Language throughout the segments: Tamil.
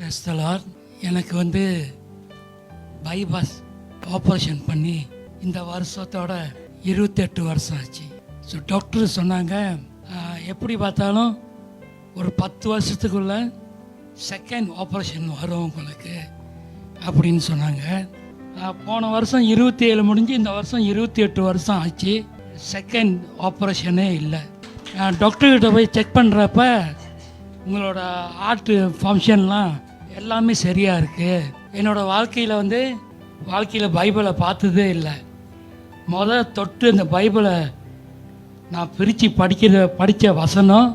Praise the Lord. எனக்கு பைபாஸ் ஆப்ரேஷன் பண்ணி இந்த வருஷத்தோட 28 வருஷம் ஆச்சு. ஸோ டாக்டர் சொன்னாங்க, எப்படி பார்த்தாலும் ஒரு 10 வருஷத்துக்குள்ள செகண்ட் ஆப்ரேஷன் வரும் உங்களுக்கு அப்படின்னு சொன்னாங்க. போன வருஷம் 27 முடிஞ்சு இந்த வருஷம் 28 வருஷம் ஆச்சு. செகண்ட் ஆப்ரேஷனே இல்லை. டாக்டர்கிட்ட போய் செக் பண்ணுறப்ப உங்களோட ஹார்ட் ஃபங்க்ஷன்லாம் எல்லாமே சரியாக இருக்குது. என்னோடய வாழ்க்கையில் பைபிளை பார்த்ததே இல்லை. தொட்டு இந்த பைபிளை நான் பிரித்து படித்த வசனம்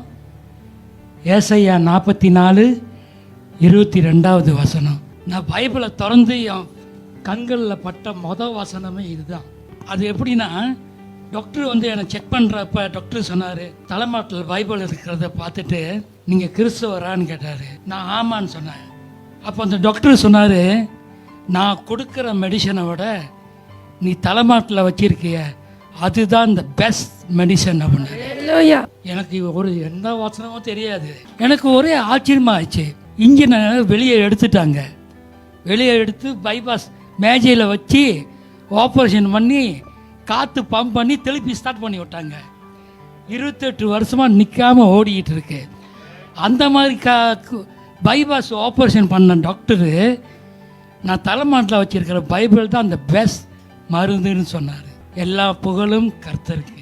ஏசாயா 44:22 வசனம். நான் பைபிளை திறந்து என் கண்களில் பட்ட வசனமே இதுதான். அது எப்படின்னா, டாக்டர் என்னை செக் பண்ணுறப்ப டாக்டர் சொன்னார், தலைமாட்டில் பைபிள் இருக்கிறத பார்த்துட்டு நீங்கள் கிறிஸ்தவரான்னு கேட்டார். நான் ஆமான்னு சொன்னேன். அப்போ அந்த டாக்டர் சொன்னார், நான் கொடுக்குற மெடிசனை விட நீ தலைமாட்டில் வச்சிருக்கிய அதுதான் இந்த பெஸ்ட் மெடிசன் அப்படின்னு. எனக்கு எந்த வசனமும் தெரியாது. எனக்கு ஒரே ஆச்சரியமாகிடுச்சு. இன்ஜினை வெளியே எடுத்துட்டாங்க. வெளியே எடுத்து பைபாஸ் மேஜையில் வச்சு ஆப்ரேஷன் பண்ணி காற்று பம்ப் பண்ணி திருப்பி ஸ்டார்ட் பண்ணி விட்டாங்க. 28 வருஷமாக நிற்காமல் ஓடிக்கிட்டு இருக்கு. அந்த மாதிரி பைபாஸ் ஆப்ரேஷன் பண்ண டாக்டரு நான் தலைமாட்டில் வச்சிருக்கிற பைபிள் தான் அந்த பெஸ்ட் மருந்துன்னு சொன்னார். எல்லா புகழும் கர்த்தருக்கு.